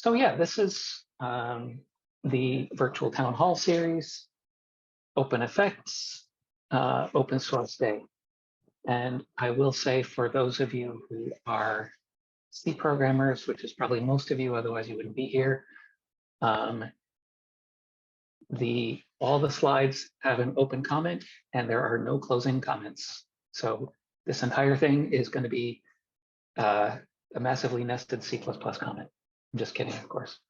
So yeah, this is the virtual town hall series, OpenFX, Open Source Day. And I will say, for those of you who are C programmers, which is probably most of you, otherwise you wouldn't be here, all the slides have an open comment and there are no closing comments. So this entire thing is going to be a massively nested C++ comment. I'm just kidding, of course.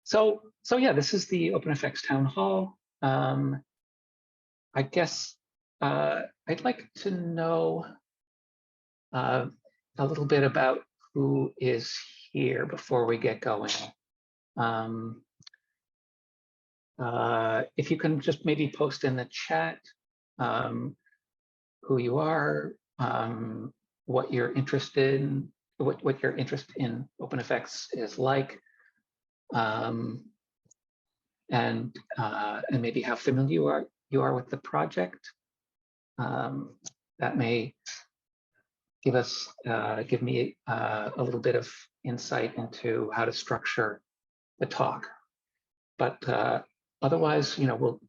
So yeah, this is the OpenFX Town Hall. I guess I'd like to know a little bit about who is here before we get going. If you can just maybe post in the chat who you are, what you're interested in, what your interest in OpenFX is like, and maybe how familiar you are with the project. That may give me a little bit of insight into how to structure the talk. But otherwise, we'll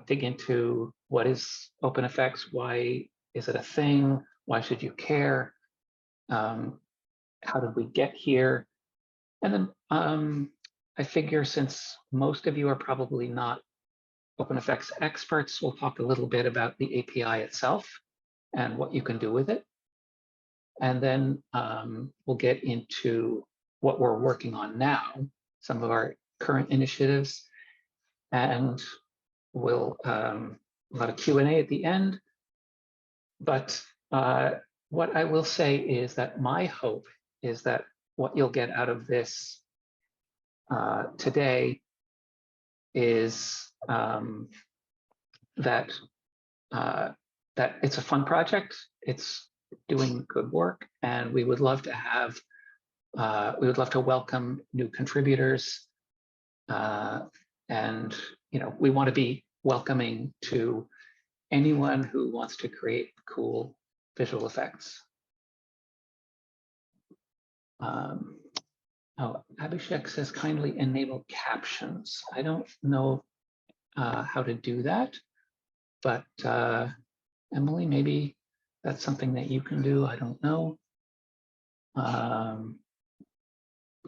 dig into what is OpenFX, why is it a thing, why should you care, how did we get here, and then I figure since most of you are probably not OpenFX experts, we'll talk a little bit about the API itself and what you can do with it. And then we'll get into what we're working on now, some of our current initiatives, and we'll a lot of Q&A at the end. But what I will say is that my hope is that what you'll get out of this today is that it's a fun project, it's doing good work, and we would love to have welcome new contributors, and we want to be welcoming to anyone who wants to create cool visual effects. Oh, Abhishek says kindly enable captions. I don't know how to do that, but Emily, maybe that's something that you can do. I don't know.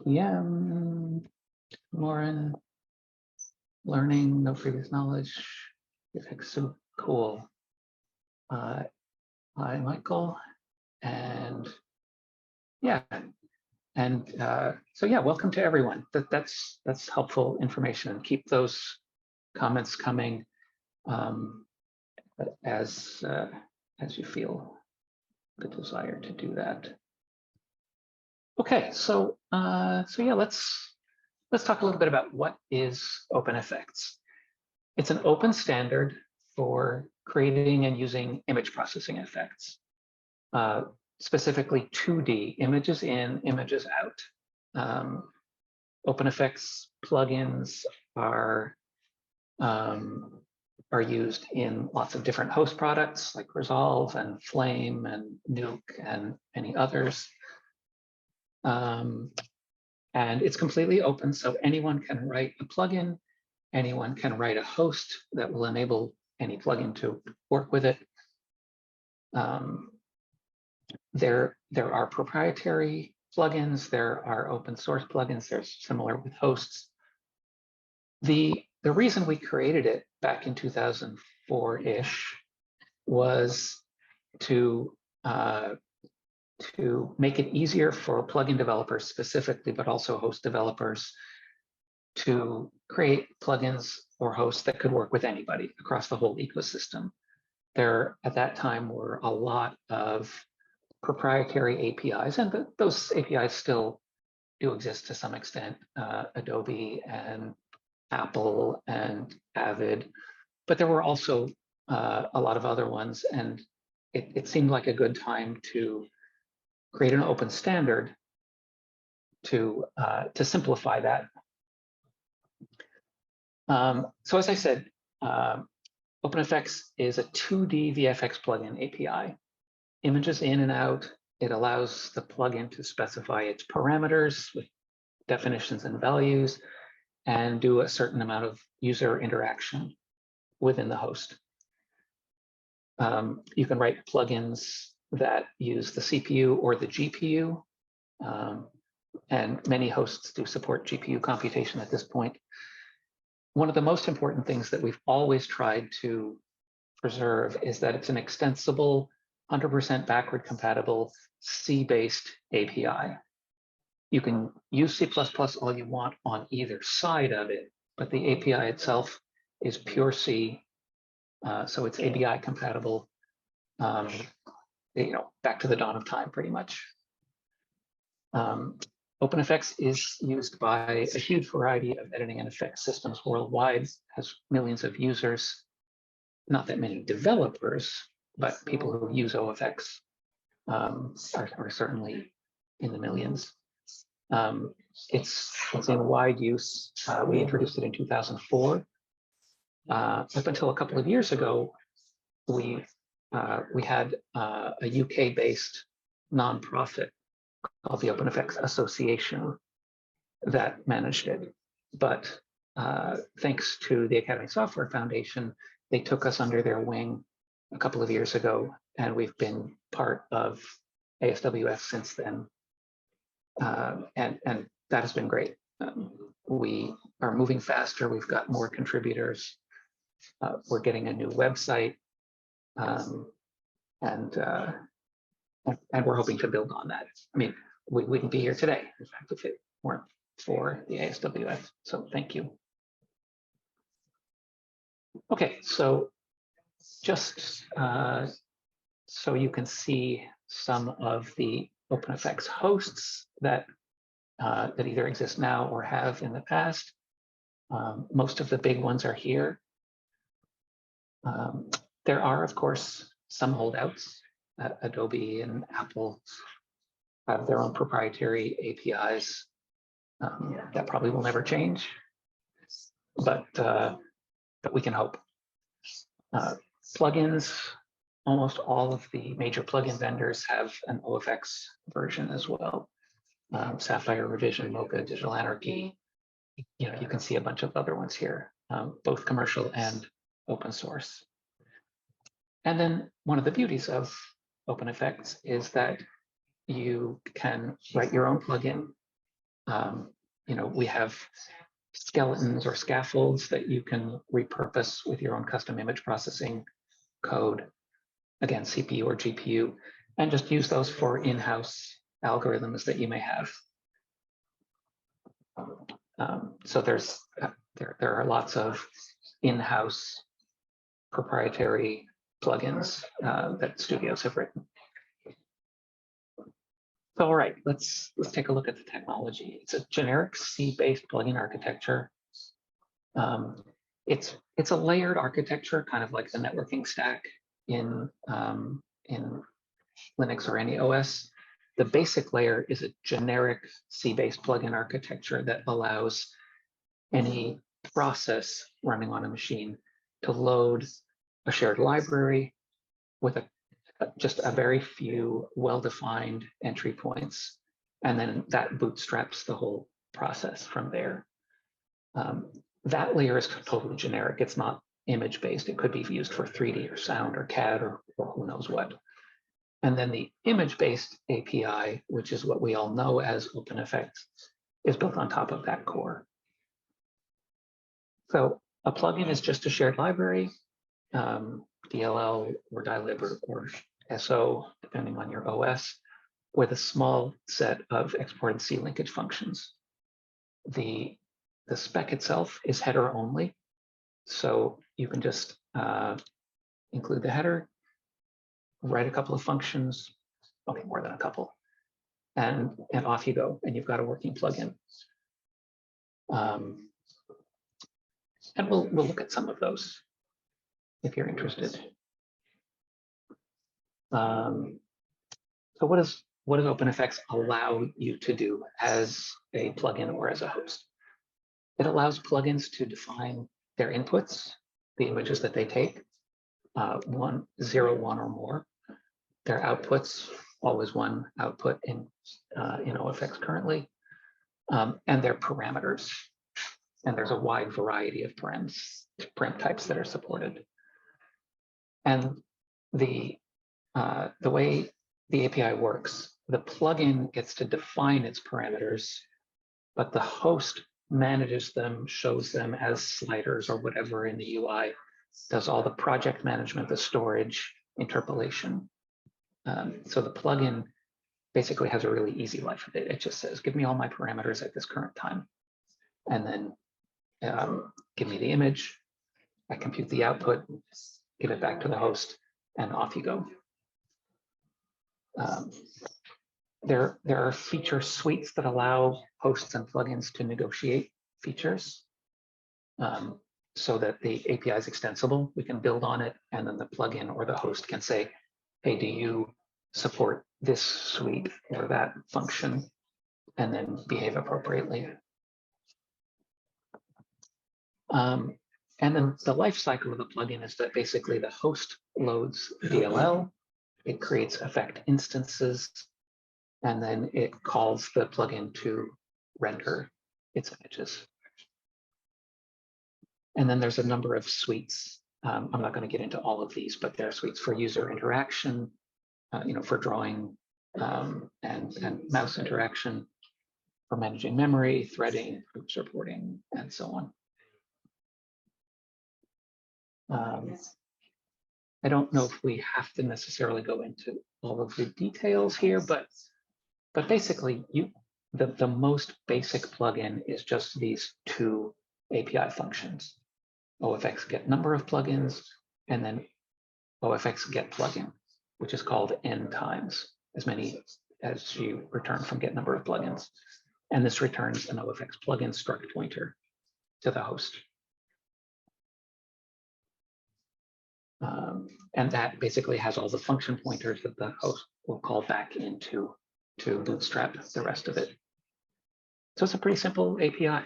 Yeah, Lauren, learning, no previous knowledge. Effects so cool. Hi, Michael, and yeah. And so yeah, welcome to everyone. That's helpful information. Keep those comments coming as you feel the desire to do that. Okay, so yeah, let's talk a little bit about what is OpenFX. It's an open standard for creating and using image processing effects. Specifically 2D, images in, images out. OpenFX plugins are used in lots of different host products like Resolve and Flame and Nuke and many others. And it's completely open, so anyone can write a plugin, anyone can write a host that will enable any plugin to work with it. There are proprietary plugins, there are open source plugins, they're similar with hosts. The reason we created it back in 2004-ish was to make it easier for plugin developers specifically, but also host developers, to create plugins or hosts that could work with anybody across the whole ecosystem. There, at that time, were a lot of proprietary APIs, and those APIs still do exist to some extent, Adobe and Apple and Avid, but there were also a lot of other ones, and it seemed like a good time to create an open standard to simplify that. So as I said, OpenFX is a 2D VFX plugin API. Images in and out, It allows the plugin to specify its parameters with definitions and values and do a certain amount of user interaction within the host. You can write plugins that use the CPU or the GPU, and many hosts do support GPU computation at this point. One of the most important things that we've always tried to preserve is that it's an extensible, 100% backward compatible C-based API. You can use C++ all you want on either side of it, but the API itself is pure C, so it's ABI compatible, back to the dawn of time, pretty much. OpenFX is used by a huge variety of editing and effects systems worldwide, has millions of users, not that many developers, but people who use OFX are certainly in the millions. It's in wide use. We introduced it in 2004. Up until a couple of years ago, we had a UK-based nonprofit called the OpenFX Association that managed it. But thanks to the Academy Software Foundation, they took us under their wing a couple of years ago, and we've been part of ASWF since then. And that has been great. We are moving faster. We've got more contributors. We're getting a new website, and we're hoping to build on that. I mean, we wouldn't be here today, in fact, if it weren't for the ASWF. So thank you. Okay, so just so you can see some of the OpenFX hosts that either exist now or have in the past. Most of the big ones are here. There are, of course, some holdouts. Adobe and Apple have their own proprietary APIs that probably will never change, but we can hope. Plugins, almost all of the major plugin vendors have an OFX version as well. Sapphire, Revision, Mocha, Digital Anarchy. You can see a bunch of other ones here, both commercial and open source. And then one of the beauties of OpenFX is that you can write your own plugin. We have skeletons or scaffolds that you can repurpose with your own custom image processing code, again, CPU or GPU, and just use those for in-house algorithms that you may have. So there are lots of in-house proprietary plugins that studios have written. So, all right, let's take a look at the technology. It's a generic C-based plugin architecture. It's a layered architecture, kind of like the networking stack in Linux or any OS. The basic layer is a generic C-based plugin architecture that allows any process running on a machine to load a shared library with just a very few well-defined entry points, and then that bootstraps the whole process from there. That layer is totally generic. It's not image-based. It could be used for 3D or sound or CAD or who knows what. And then the image-based API, which is what we all know as OpenFX, is built on top of that core. So a plugin is just a shared library, DLL or dylib or SO, depending on your OS, with a small set of exported C linkage functions. The spec itself is header only, so you can just include the header, write a couple of functions, okay, more than a couple, and off you go, and you've got a working plugin. And we'll look at some of those if you're interested. So what does OpenFX allow you to do as a plugin or as a host? It allows plugins to define their inputs, the images that they take, 0, 1, or more, their outputs, always one output in OFX currently, and their parameters. And there's a wide variety of param types that are supported. And the way the API works, the plugin gets to define its parameters, but the host manages them, shows them as sliders or whatever in the UI, does all the project management, the storage, interpolation. So the plugin basically has a really easy life of it. It just says, give me all my parameters at this current time. And then give me the image, I compute the output, give it back to the host, and off you go. There are feature suites that allow hosts and plugins to negotiate features so that the API is extensible. We can build on it, and then the plugin or the host can say, hey, do you support this suite or that function, and then behave appropriately. And then the life cycle of the plugin is that basically the host loads DLL, it creates effect instances, and then it calls the plugin to render its images. And then there's a number of suites. I'm not going to get into all of these, but there are suites for user interaction, for drawing and mouse interaction, for managing memory, threading, groups reporting, and so on. I don't know if we have to necessarily go into all of the details here, but basically, the most basic plugin is just these two API functions: OFX get number of plugins, and then OFX get plugin, which is called n times, as many as you return from get number of plugins. And this returns an OFX plugin struct pointer to the host. And that basically has all the function pointers that the host will call back into to bootstrap the rest of it. So it's a pretty simple API.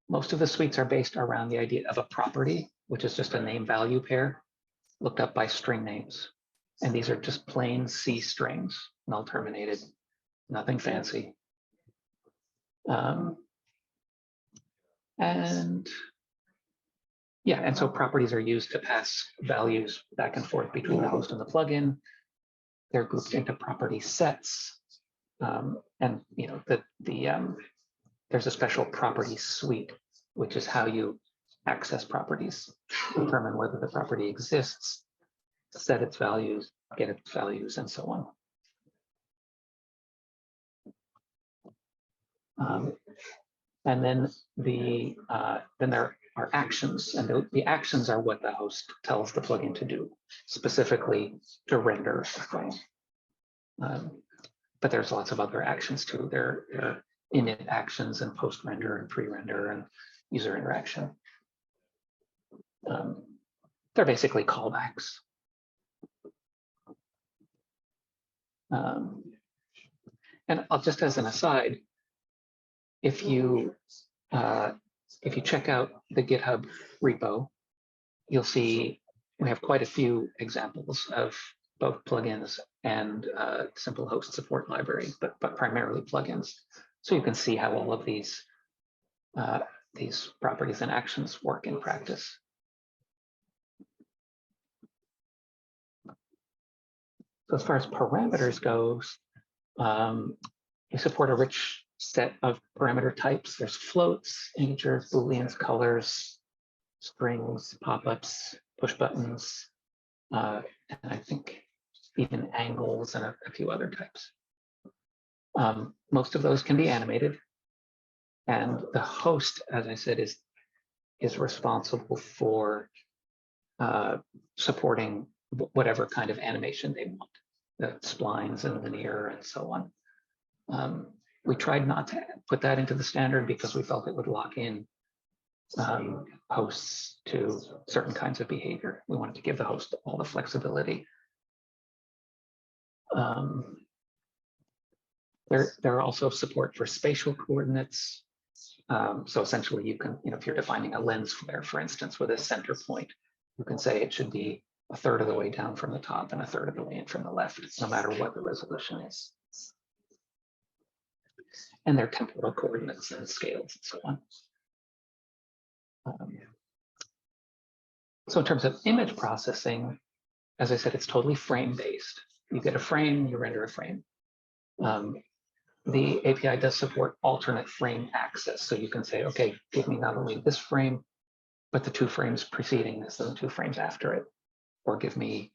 Most of the suites are based around the idea of a property, which is just a name value pair looked up by string names. And these are just plain C strings, null terminated, nothing fancy. And so properties are used to pass values back and forth between the host and the plugin. They're grouped into property sets. And there's a special property suite, which is how you access properties, determine whether the property exists, set its values, get its values, and so on. And then there are actions, and the actions are what the host tells the plugin to do, specifically to render a frame. But there's lots of other actions too. There are init actions and post-render and pre-render and user interaction. They're basically callbacks. And just as an aside, if you check out the GitHub repo, you'll see we have quite a few examples of both plugins and simple host support library, but primarily plugins. So you can see how all of these properties and actions work in practice. So as far as parameters goes, we support a rich set of parameter types. There's floats, integers, booleans, colors, strings, pop-ups, push buttons, and I think even angles and a few other types. Most of those can be animated, and the host, as I said, is responsible for supporting whatever kind of animation they want, the splines and linear and so on. We tried not to put that into the standard because we felt it would lock in hosts to certain kinds of behavior. We wanted to give the host all the flexibility. There are also support for spatial coordinates. So essentially you can, if you're defining a lens flare, for instance, with a center point, You can say it should be a third of the way down from the top and a third of the way in from the left, no matter what the resolution is. And their temporal coordinates and scales and so on. So in terms of image processing, as I said, it's totally frame-based. You get a frame, you render a frame. The API does support alternate frame access. So you can say, okay, give me not only this frame, but the 2 frames preceding this and the 2 frames after it, or give me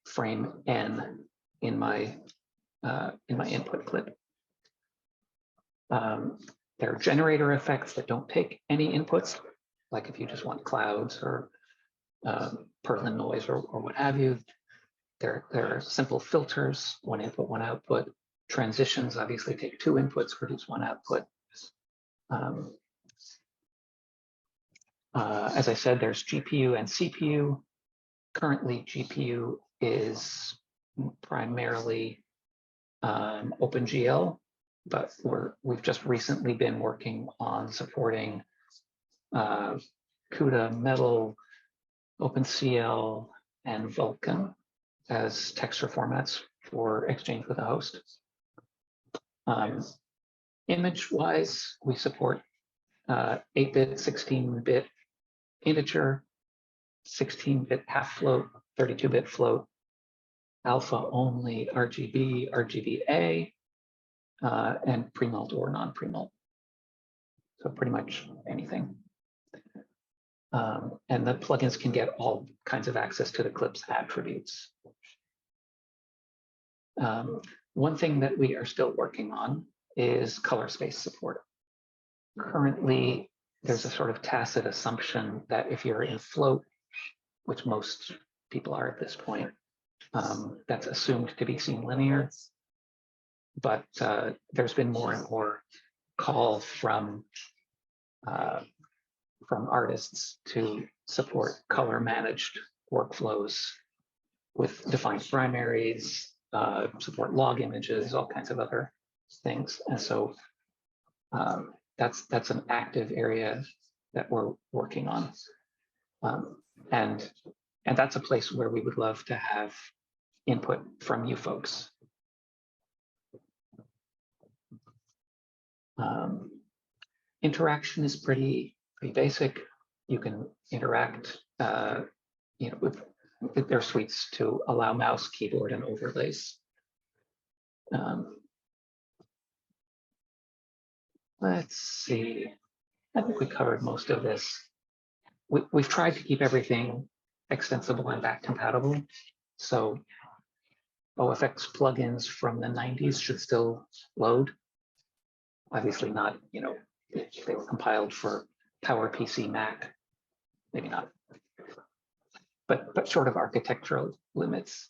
frame N in my input clip. There are generator effects that don't take any inputs, like if you just want clouds or Perlin noise or what have you. There are simple filters, 1 input, 1 output. Transitions obviously take 2 inputs, produce 1 output. As I said, there's GPU and CPU. Currently, GPU is primarily OpenGL, but we've just recently been working on supporting CUDA, Metal, OpenCL, and Vulkan as texture formats for exchange with a host. Image-wise, we support 8-bit, 16-bit integer, 16-bit half float, 32-bit float, alpha only RGB, RGBA, and pre-mult or non-pre-mult. So pretty much anything. And the plugins can get all kinds of access to the clip's attributes. One thing that we are still working on is color space support. Currently, there's a sort of tacit assumption that if you're in float, which most people are at this point, that's assumed to be seen linear. But there's been more and more call from artists to support color managed workflows with defined primaries, support log images, all kinds of other things. And so that's an active area that we're working on. And that's a place where we would love to have input from you folks. Interaction is pretty basic. You can interact with their suites to allow mouse, keyboard, and overlays. Let's see. I think we covered most of this. We've tried to keep everything extensible and back compatible. So OFX plugins from the 90s should still load. Obviously not, if they were compiled for PowerPC Mac, maybe not. But short of architectural limits,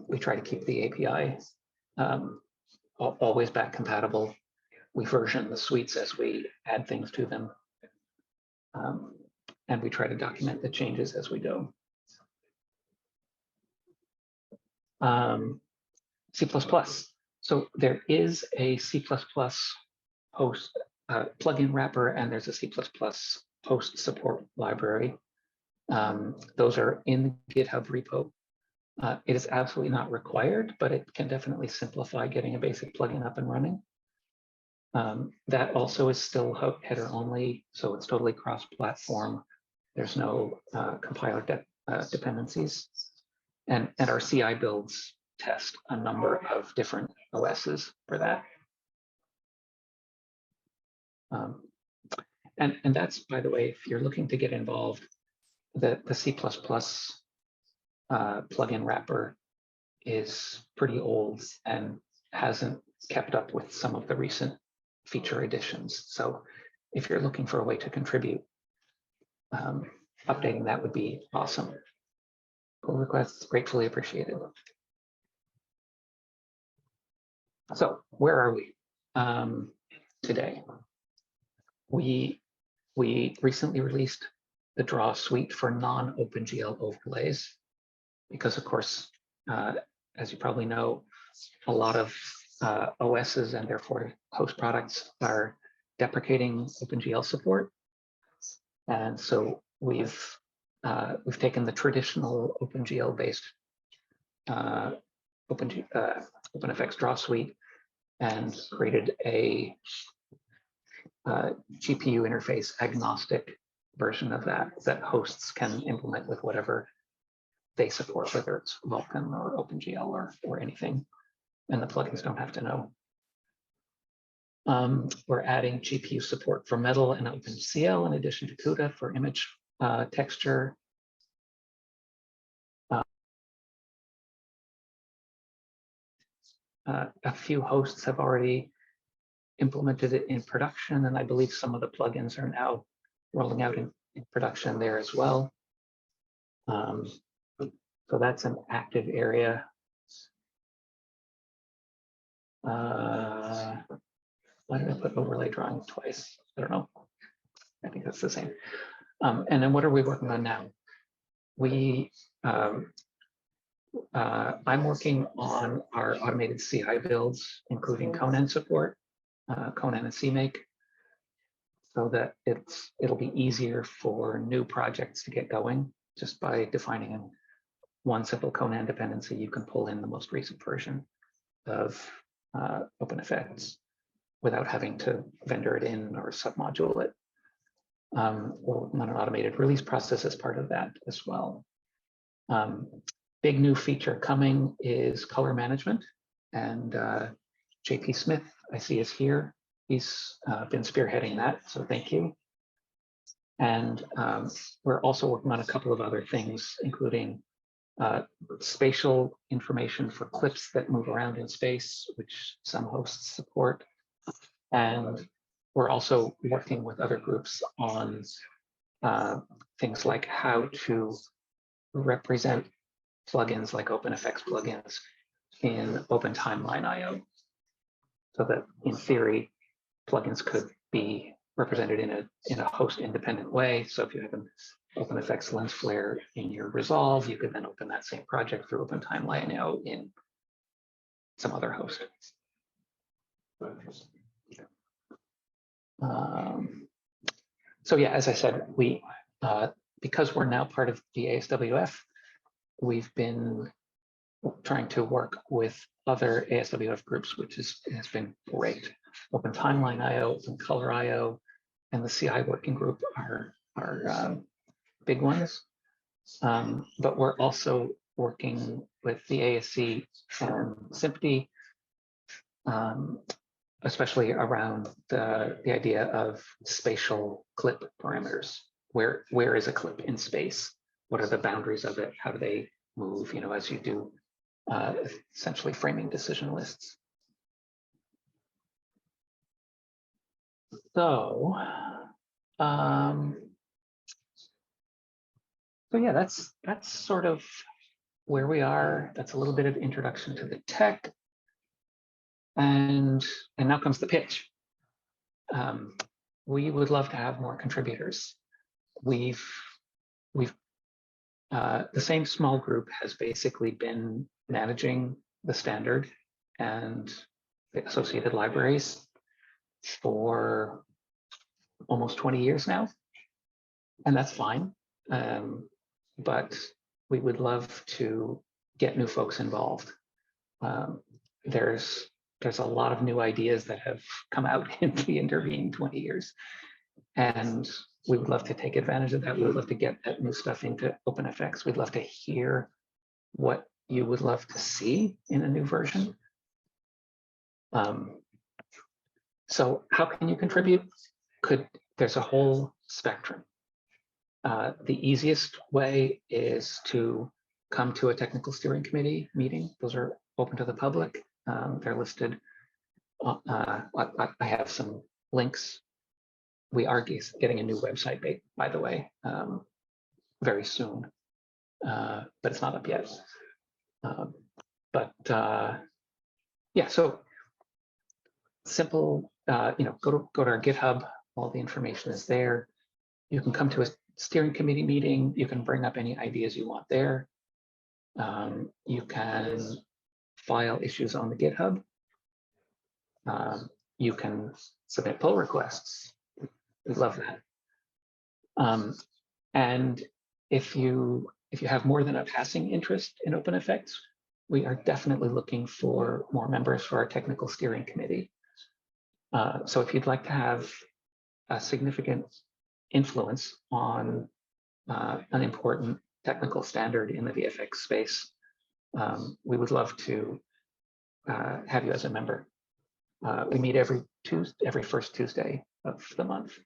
we try to keep the API always back compatible. We version the suites as we add things to them. And we try to document the changes as we go. C++. So there is a C++ host plugin wrapper, and there's a C++ host support library. Those are in the GitHub repo. It is absolutely not required, but it can definitely simplify getting a basic plugin up and running. That also is still header only, so it's totally cross-platform. There's no compiler dependencies. And our CI builds test a number of different OSs for that. And that's, by the way, if you're looking to get involved, the C++ plugin wrapper is pretty old and hasn't kept up with some of the recent feature additions. So if you're looking for a way to contribute, updating that would be awesome. Pull requests, gratefully appreciated. So where are we today? We recently released the draw suite for non-OpenGL overlays, because of course, as you probably know, a lot of OSs and therefore host products are deprecating OpenGL support. And so we've we've taken the traditional OpenGL-based OpenFX draw suite and created a GPU interface agnostic version of that hosts can implement with whatever they support, whether it's Vulkan or OpenGL or anything, and the plugins don't have to know. We're adding GPU support for Metal and OpenCL in addition to CUDA for image texture. A few hosts have already implemented it in production, and I believe some of the plugins are now rolling out in production there as well. So that's an active area. Why did I put overlay drawing twice? I don't know. I think that's the same. And then what are we working on now? I'm working on our automated CI builds, including Conan support, Conan and CMake, so that it'll be easier for new projects to get going just by defining one simple Conan dependency. You can pull in the most recent version of OpenFX without having to vendor it in or submodule it. We'll run an automated release process as part of that as well. Big new feature coming is color management, and JP Smith, I see, is here. He's been spearheading that, so thank you. And we're also working on a couple of other things, including spatial information for clips that move around in space, which some hosts support. And we're also working with other groups on things like how to represent plugins like OpenFX plugins in Open Timeline IO, so that in theory, plugins could be represented in a host independent way. So if you have an OpenFX lens flare in your resolve, you could then open that same project through Open Timeline IO in some other host. So yeah, as I said, we because we're now part of the ASWF, we've been trying to work with other ASWF groups, which has been great. Open Timeline IO, OpenColor IO, and the CI working group are big ones. But we're also working with the ASC and SIMPD, especially around the idea of spatial clip parameters. Where is a clip in space? What are the boundaries of it? How do they move, as you do essentially framing decision lists? So yeah, that's sort of where we are. That's a little bit of introduction to the tech. And now comes the pitch. We would love to have more contributors. The same small group has basically been managing the standard and the associated libraries for almost 20 years now, and that's fine. But we would love to get new folks involved. There's a lot of new ideas that have come out in the intervening 20 years, and we would love to take advantage of that. We would love to get that new stuff into OpenFX. We'd love to hear what you would love to see in a new version. So how can you contribute? There's a whole spectrum. The easiest way is to come to a technical steering committee meeting. Those are open to the public. They're listed. I have some links. We are getting a new website, by the way, very soon, but it's not up yet. Yeah, so simple. Go to our GitHub. All the information is there. You can come to a steering committee meeting. You can bring up any ideas you want there. You can file issues on the GitHub. You can submit pull requests. We love that. And if you have more than a passing interest in OpenFX, we are definitely looking for more members for our technical steering committee. So if you'd like to have a significant influence on an important technical standard in the VFX space, we would love to have you as a member. We meet every first Tuesday of the month.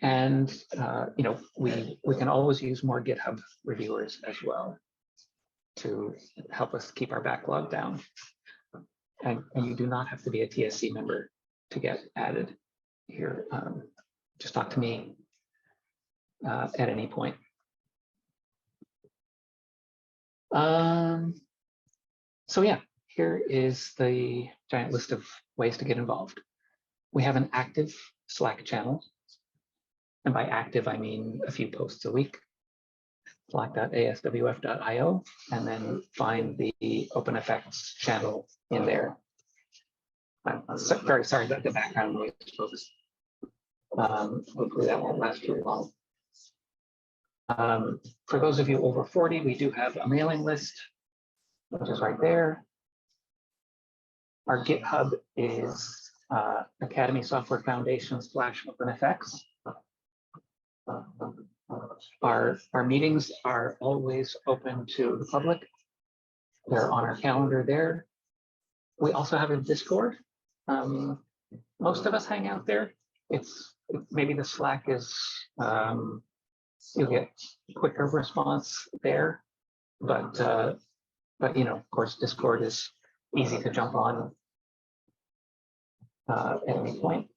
And we can always use more GitHub reviewers as well to help us keep our backlog down. And you do not have to be a TSC member to get added here. Just talk to me at any point. So yeah, here is the giant list of ways to get involved. We have an active Slack channel. And by active, I mean a few posts a week. Slack.aswf.io, and then find the OpenFX channel in there. I'm very sorry about the background noise, folks. Hopefully that won't last too long. For those of you over 40, we do have a mailing list, which is right there. Our GitHub is Academy Software Foundation /OpenFX. Our meetings are always open to the public. They're on our calendar there. We also have a Discord. Most of us hang out there. Maybe the Slack is you'll get quicker response there, but of course Discord is easy to jump on at any point.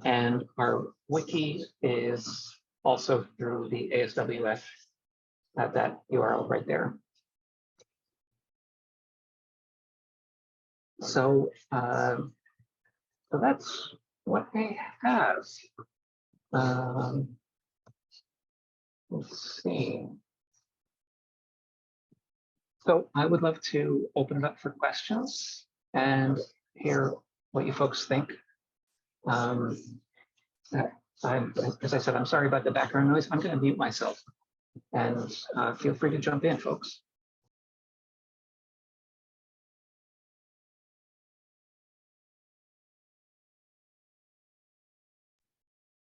And our wiki is also through the ASWF at that URL right there. So, so that's what I have. Let's see. So I would love to open it up for questions and hear what you folks think. As I said, I'm sorry about the background noise. I'm going to mute myself, and feel free to jump in, folks.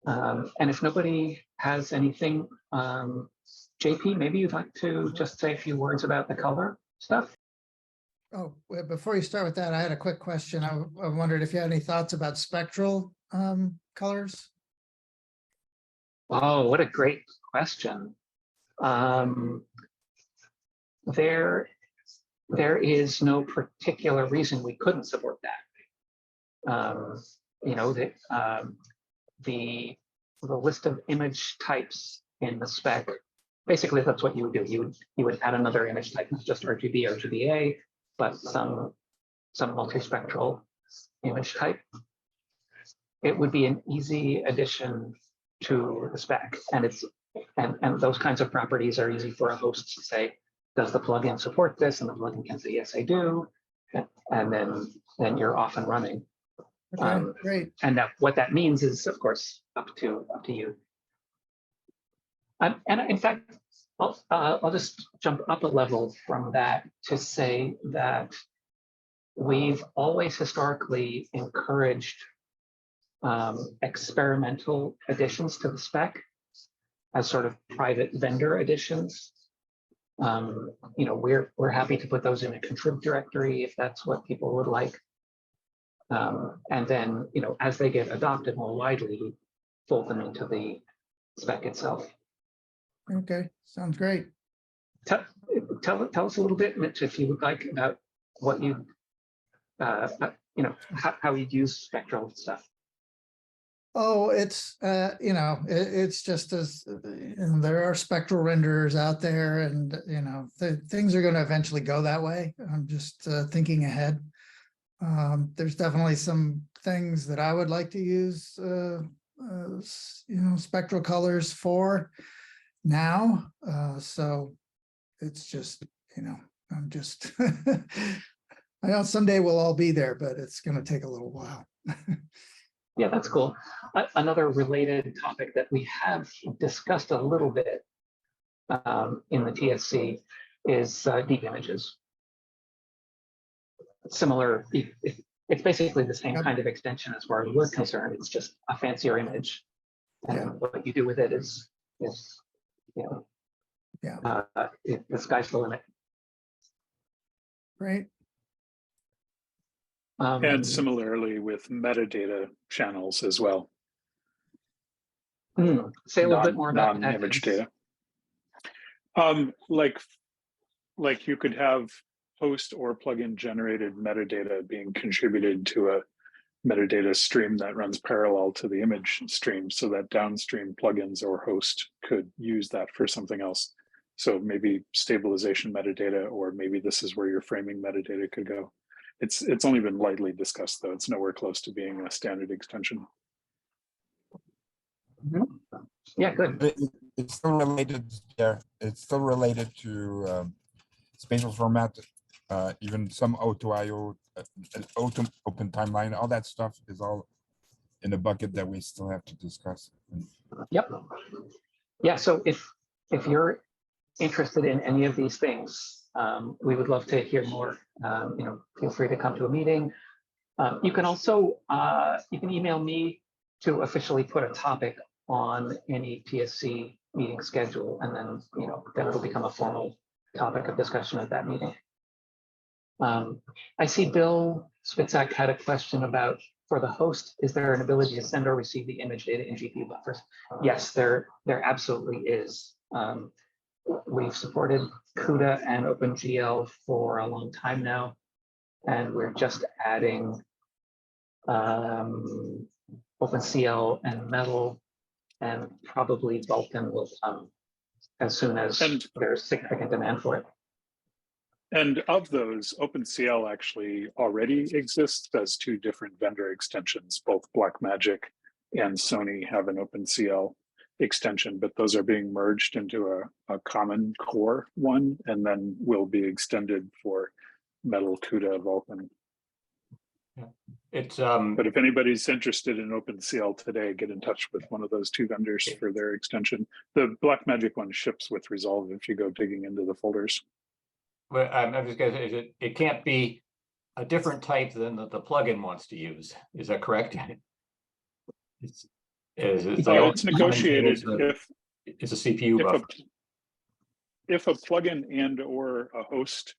And if nobody has anything, JP, maybe you'd like to just say a few words about the color stuff? Oh, well, before you start with that, I had a quick question. I wondered if you had any thoughts about spectral colors. Oh, what a great question. There is no particular reason we couldn't support that. The list of image types in the spec, basically that's what you would do. You would add another image type, not just RGB or RGBA, but some multispectral image type. It would be an easy addition to the spec, and those kinds of properties are easy for a host to say, does the plugin support this? And the plugin can say, yes, I do, and then you're off and running. Okay, great. And now what that means is, of course, up to you. And in fact, I'll just jump up a level from that to say that we've always historically encouraged experimental additions to the spec as sort of private vendor additions. We're happy to put those in a contrib directory if that's what people would like. And then, as they get adopted more widely, we fold them into the spec itself. Okay, sounds great. Tell us a little bit, Mitch, if you would like, about what you, how you'd use spectral stuff. Oh, it's it's just as there are spectral renderers out there, and things are going to eventually go that way. I'm just thinking ahead. There's definitely some things that I would like to use spectral colors for now. So it's just I'm just I know someday we'll all be there, but it's going to take a little while. Yeah, that's cool. Another related topic that we have discussed a little bit in the TSC is deep images. Similar, it's basically the same Yep. kind of extension as far as we're concerned. It's just a fancier image, and Yeah. what you do with it is you know, Yeah. the sky's the limit. Great. And similarly with metadata channels as well. Say a little bit more about that. Non-image data. Like you could have host or plugin generated metadata being contributed to a metadata stream that runs parallel to the image stream, so that downstream plugins or host could use that for something else. So maybe stabilization metadata, or maybe this is where your framing metadata could go. It's only been lightly discussed, though. It's nowhere close to being a standard extension. Yeah, good. It's still related there. It's still related to spatial format, even some O2IO, open timeline, all that stuff is all in a bucket that we still have to discuss. Yep. Yeah, so if you're interested in any of these things, we would love to hear more. Feel free to come to a meeting. You can also you can email me to officially put a topic on any TSC meeting schedule, and then then it'll become a formal topic of discussion at that meeting. I see Bill Spitzak had a question about, for the host, is there an ability to send or receive the image data in GPU buffers? Yes, there absolutely is. We've supported CUDA and OpenGL for a long time now, and we're just adding OpenCL and Metal, and probably Vulkan will come as soon as there's significant demand for it. And of those, OpenCL actually already exists as two different vendor extensions. Both Blackmagic and Sony have an OpenCL extension, but those are being merged into a common core one, and then will be extended for Metal, CUDA, Vulkan. But if anybody's interested in OpenCL today, get in touch with one of those two vendors for their extension. The Blackmagic one ships with Resolve if you go digging into the folders. Well, I'm just going to say it can't be a different type than the plugin wants to use. Is that correct? It's negotiated if it's a CPU buffer. If a plugin and or a host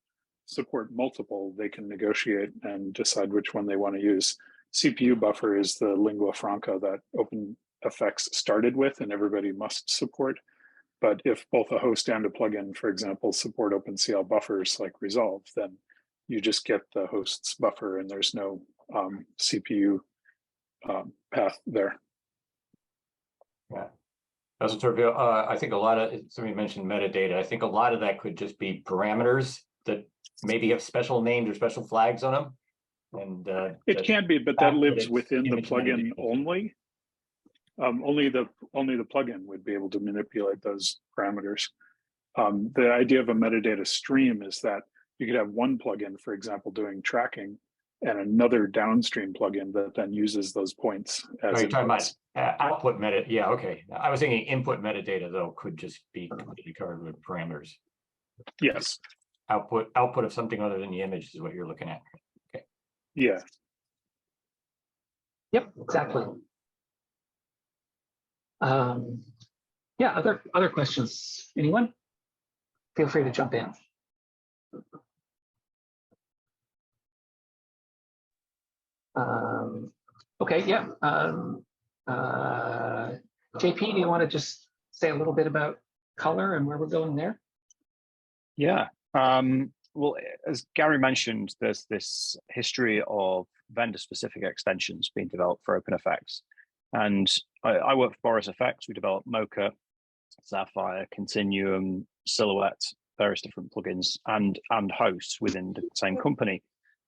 support multiple, they can negotiate and decide which one they want to use. CPU buffer is the lingua franca that OpenFX started with and everybody must support. But if both a host and a plugin, for example, support OpenCL buffers like Resolve, then you just get the host's buffer and there's no CPU path there. Yeah, that's what I think a lot of, somebody mentioned metadata. I think a lot of that could just be parameters that maybe have special names or special flags on them. And it can be, but that lives within the plugin only. Only the plugin would be able to manipulate those parameters. The idea of a metadata stream is that you could have one plugin, for example, doing tracking, and another downstream plugin that then uses those points as you're talking about output meta. Yeah, okay. I was thinking input metadata though could just be completely covered with parameters. Yes. Output of something other than the image is what you're looking at. Okay. Yeah. Yep, exactly. Yeah, other questions? Anyone? Feel free to jump in. Okay, yeah. JP, do you want to just say a little bit about color and where we're going there? Yeah. Well, as Gary mentioned, there's this history of vendor-specific extensions being developed for OpenFX. And I work for BorisFX. We develop Mocha, Sapphire, Continuum, Silhouette, various different plugins and hosts within the same company.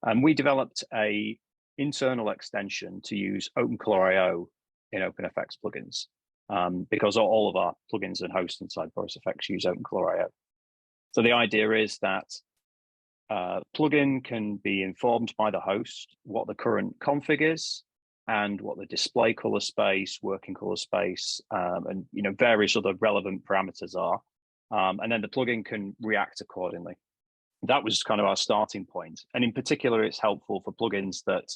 And we developed a internal extension to use OpenColorio in OpenFX plugins because all of our plugins and hosts inside BorisFX use OpenColorio. So the idea is that plugin can be informed by the host what the current config is, and what the display color space, working color space, and various other relevant parameters are. And then the plugin can react accordingly. That was kind of our starting point. And in particular, it's helpful for plugins that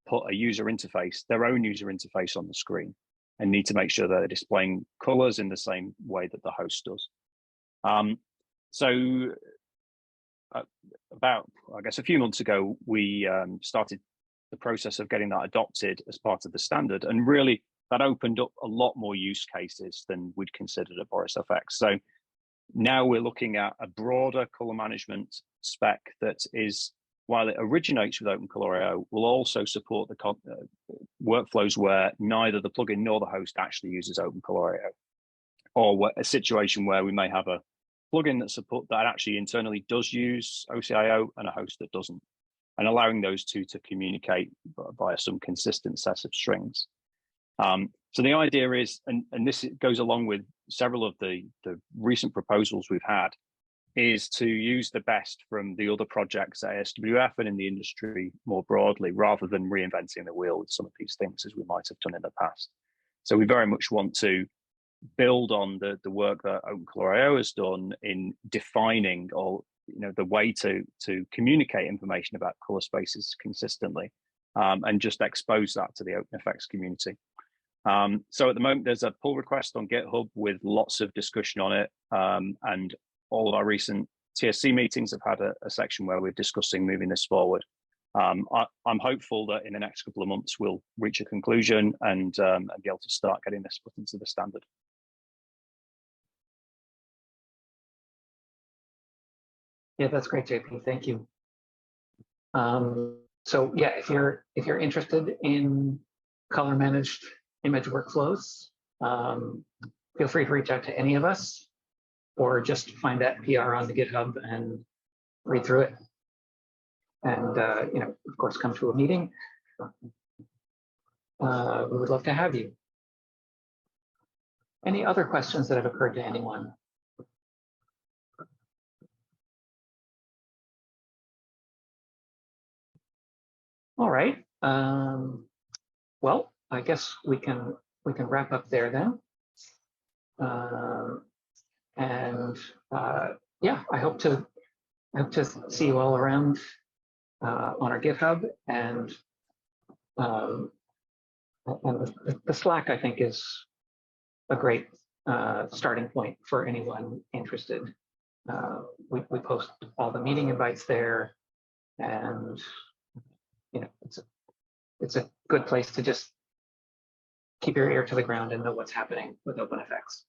put a user interface, their own user interface on the screen, and need to make sure that they're displaying colors in the same way that the host does. About, I guess, a few months ago, we started the process of getting that adopted as part of the standard. And really, that opened up a lot more use cases than we'd considered at OpenFX. So now we're looking at a broader color management spec that is, while it originates with OpenColorio, will also support the workflows where neither the plugin nor the host actually uses OpenColorio, or a situation where we may have a plugin that actually internally does use OCIO and a host that doesn't, and allowing those two to communicate via some consistent set of strings. So the idea is, and this goes along with several of the recent proposals we've had, is to use the best from the other projects at ASWF and in the industry more broadly, rather than reinventing the wheel with some of these things as we might have done in the past. So we very much want to build on the work that OpenColorio has done in defining the way to communicate information about color spaces consistently, and just expose that to the OpenFX community. So at the moment, there's a pull request on GitHub with lots of discussion on it, and all of our recent TSC meetings have had a section where we're discussing moving this forward. I'm hopeful that in the next couple of months we'll reach a conclusion and be able to start getting this put into the standard. Yeah, that's great, JP. Thank you. So yeah, if you're interested in color managed image workflows, feel free to reach out to any of us, or just find that PR on the GitHub and read through it. And of course, come to a meeting. We would love to have you. Any other questions that have occurred to anyone? All right. Well, I guess we can wrap up there then. Yeah, I hope to see you all around on our GitHub, and the Slack, I think, is a great starting point for anyone interested. We post all the meeting invites there, and it's a good place to just keep your ear to the ground and know what's happening with OpenFX.